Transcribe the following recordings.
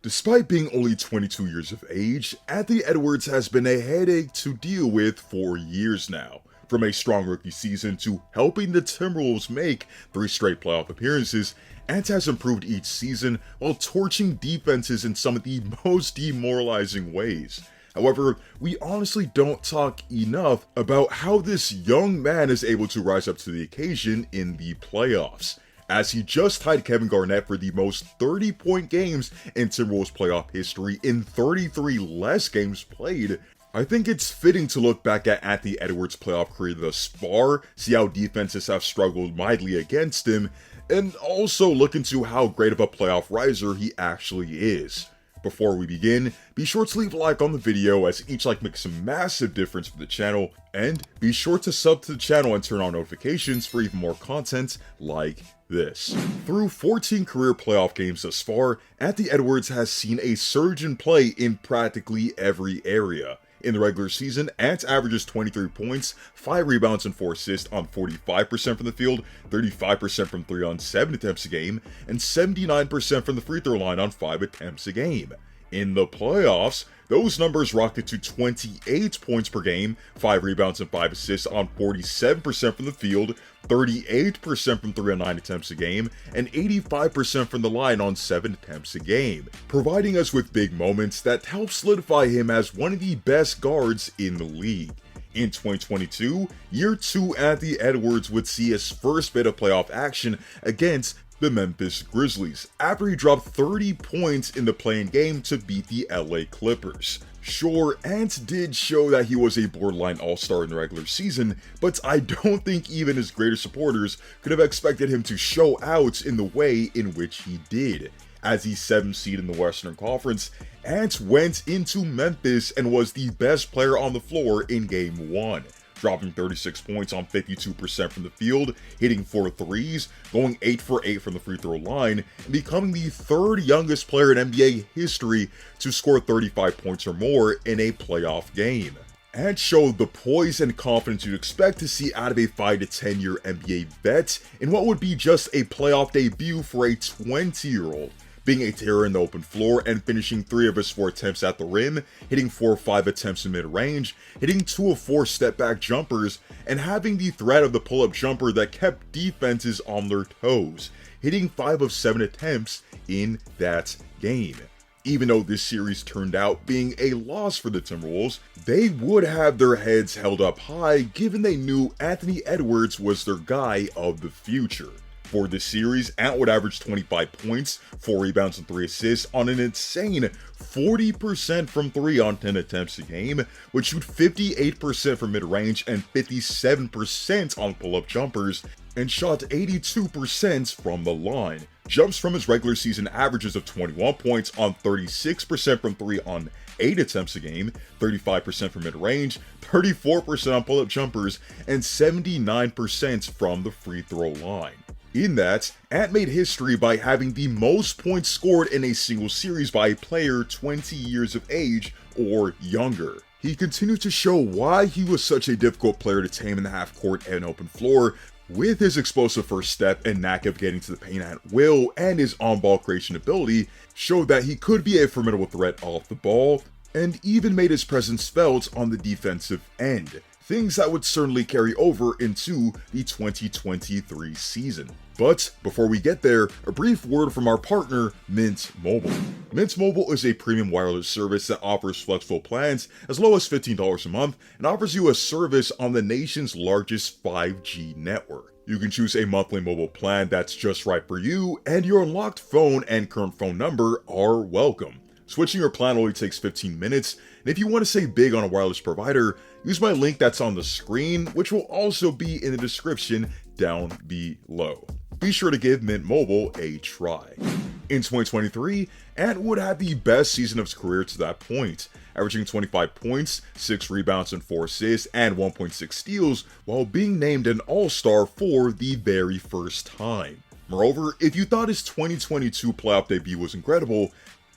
Despite being only 22 years of age, Anthony Edwards has been a headache to deal with for years now. From a strong rookie season to helping the Timberwolves make 3 straight playoff appearances, Ant has improved each season while torching defenses in some of the most demoralizing ways. However, we honestly don't talk enough about how this young man is able to rise up to the occasion in the playoffs, as he just tied Kevin Garnett for the most 30-point games in Timberwolves playoff history in 33 less games played. I think it's fitting to look back at Anthony Edwards' playoff career thus far, see how defenses have struggled mightily against him, and also look into how great of a playoff riser he actually is. Before we begin, be sure to leave a like on the video, as each like makes a massive difference for the channel, and be sure to sub to the channel and turn on notifications for even more content like this. Through 14 career playoff games thus far, Anthony Edwards has seen a surge in play in practically every area. In the regular season, Ant averages 23 points, 5 rebounds and 4 assists on 45% from the field, 35% from 3 on 7 attempts a game, and 79% from the free throw line on 5 attempts a game. In the playoffs, those numbers rocket to 28 points per game, 5 rebounds and 5 assists on 47% from the field, 38% from 3 on 9 attempts a game, and 85% from the line on 7 attempts a game, providing us with big moments that help solidify him as one of the best guards in the league. In 2022, year 2 Anthony Edwards would see his first bit of playoff action against the Memphis Grizzlies, after he dropped 30 points in the play-in game to beat the LA Clippers. Sure, Ant did show that he was a borderline all-star in the regular season, but I don't think even his greatest supporters could have expected him to show out in the way in which he did. As the 7th seed in the Western Conference, Ant went into Memphis and was the best player on the floor in Game 1. Dropping 36 points on 52% from the field, hitting 4 threes, going 8 for 8 from the free throw line, and becoming the 3rd youngest player in NBA history to score 35 points or more in a playoff game. And showed the poise and confidence you'd expect to see out of a 5 to 10 year NBA vet in what would be just a playoff debut for a 20-year-old. Being a terror in the open floor and finishing 3 of his 4 attempts at the rim, hitting 4 of 5 attempts in mid-range, hitting 2 of 4 step-back jumpers, and having the threat of the pull-up jumper that kept defenses on their toes, hitting 5 of 7 attempts in that game. Even though this series turned out being a loss for the Timberwolves, they would have their heads held up high given they knew Anthony Edwards was their guy of the future. For this series, Ant would average 25 points, 4 rebounds and 3 assists on an insane 40% from 3 on 10 attempts a game, would shoot 58% from mid-range and 57% on pull-up jumpers, and shot 82% from the line. Jumps from his regular season averages of 21 points on 36% from 3 on 8 attempts a game, 35% from mid-range, 34% on pull-up jumpers, and 79% from the free throw line. In that, Ant made history by having the most points scored in a single series by a player 20 years of age or younger. He continued to show why he was such a difficult player to tame in the half court and open floor, with his explosive first step and knack of getting to the paint at will, and his on-ball creation ability showed that he could be a formidable threat off the ball, and even made his presence felt on the defensive end. Things that would certainly carry over into the 2023 season. But before we get there, a brief word from our partner, Mint Mobile. Mint Mobile is a premium wireless service that offers flexible plans as low as $15 a month and offers you a service on the nation's largest 5G network. You can choose a monthly mobile plan that's just right for you, and your unlocked phone and current phone number are welcome. Switching your plan only takes 15 minutes, and if you want to save big on a wireless provider, use my link that's on the screen, which will also be in the description down below. Be sure to give Mint Mobile a try. In 2023, Ant would have the best season of his career to that point, averaging 25 points, 6 rebounds and 4 assists, and 1.6 steals, while being named an All-Star for the very first time. Moreover, if you thought his 2022 playoff debut was incredible,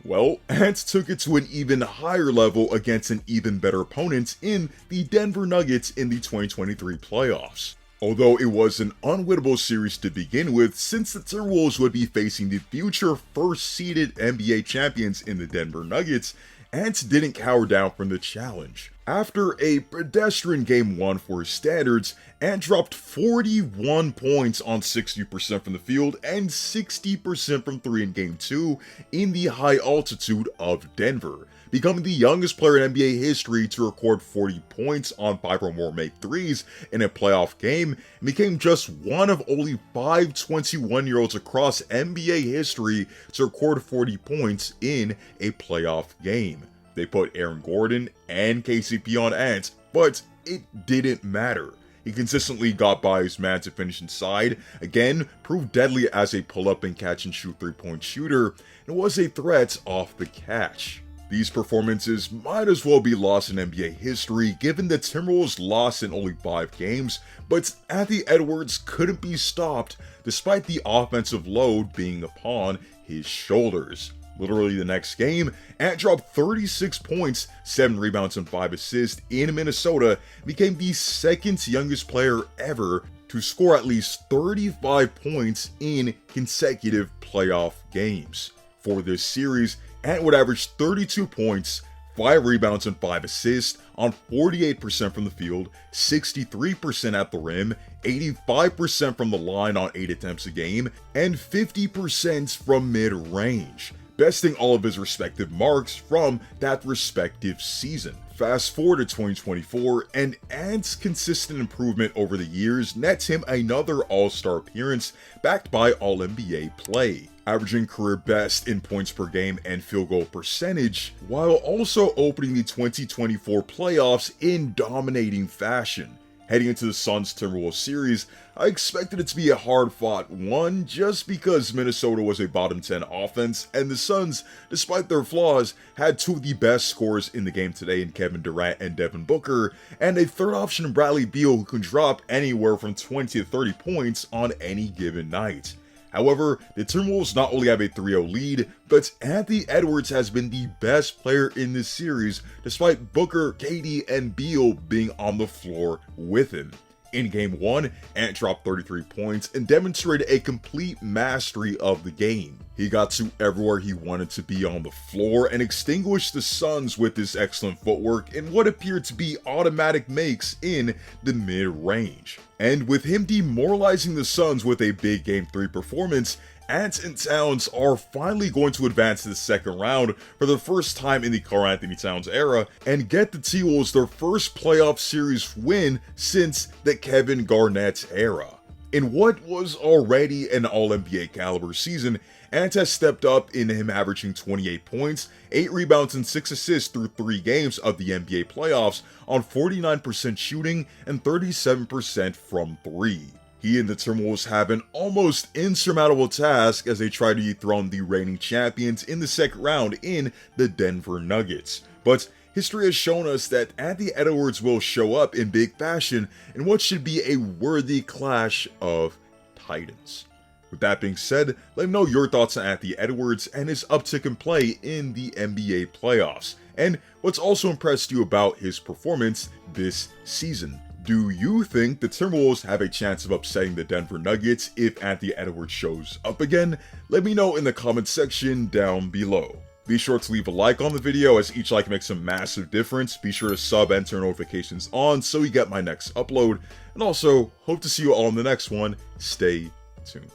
well, Ant took it to an even higher level against an even better opponent in the Denver Nuggets in the 2023 playoffs. Although it was an unwinnable series to begin with, since the Timberwolves would be facing the future first-seeded NBA champions in the Denver Nuggets, Ant didn't cower down from the challenge. After a pedestrian Game 1 for his standards, Ant dropped 41 points on 60% from the field and 60% from 3 in Game 2 in the high altitude of Denver, becoming the youngest player in NBA history to record 40 points on 5 or more made threes in a playoff game, and became just one of only 5 21-year-olds across NBA history to record 40 points in a playoff game. They put Aaron Gordon and KCP on Ant, but it didn't matter. He consistently got by his man to finish inside, again proved deadly as a pull-up and catch-and-shoot three-point shooter, and was a threat off the catch. These performances might as well be lost in NBA history given the Timberwolves lost in only 5 games, but Anthony Edwards couldn't be stopped despite the offensive load being upon his shoulders. Literally the next game, Ant dropped 36 points, 7 rebounds and 5 assists in Minnesota, and became the second youngest player ever to score at least 35 points in consecutive playoff games. For this series, Ant would average 32 points, 5 rebounds and 5 assists on 48% from the field, 63% at the rim, 85% from the line on 8 attempts a game, and 50% from mid-range, besting all of his respective marks from that respective season. Fast forward to 2024, and Ant's consistent improvement over the years nets him another All-Star appearance backed by All-NBA play, averaging career best in points per game and field goal percentage, while also opening the 2024 playoffs in dominating fashion. Heading into the Suns-Timberwolves series, I expected it to be a hard-fought one just because Minnesota was a bottom 10 offense, and the Suns, despite their flaws, had 2 of the best scorers in the game today in Kevin Durant and Devin Booker, and a third option in Bradley Beal who can drop anywhere from 20 to 30 points on any given night. However, the Timberwolves not only have a 3-0 lead, but Anthony Edwards has been the best player in this series despite Booker, KD, and Beal being on the floor with him. In Game 1, Ant dropped 33 points and demonstrated a complete mastery of the game. He got to everywhere he wanted to be on the floor and extinguished the Suns with his excellent footwork in what appeared to be automatic makes in the mid-range. And with him demoralizing the Suns with a big Game 3 performance, Ant and Towns are finally going to advance to the second round for the first time in the Karl-Anthony Towns era and get the T-Wolves their first playoff series win since the Kevin Garnett era. In what was already an All-NBA caliber season, Ant has stepped up in him averaging 28 points, 8 rebounds and 6 assists through 3 games of the NBA playoffs on 49% shooting and 37% from 3. He and the Timberwolves have an almost insurmountable task as they try to dethrone the reigning champions in the second round in the Denver Nuggets. But history has shown us that Anthony Edwards will show up in big fashion in what should be a worthy clash of titans. With that being said, let me know your thoughts on Anthony Edwards and his uptick in play in the NBA playoffs, and what's also impressed you about his performance this season. Do you think the Timberwolves have a chance of upsetting the Denver Nuggets if Anthony Edwards shows up again? Let me know in the comments section down below. Be sure to leave a like on the video as each like makes a massive difference. Be sure to sub and turn notifications on so you get my next upload. And also, hope to see you all in the next one. Stay tuned.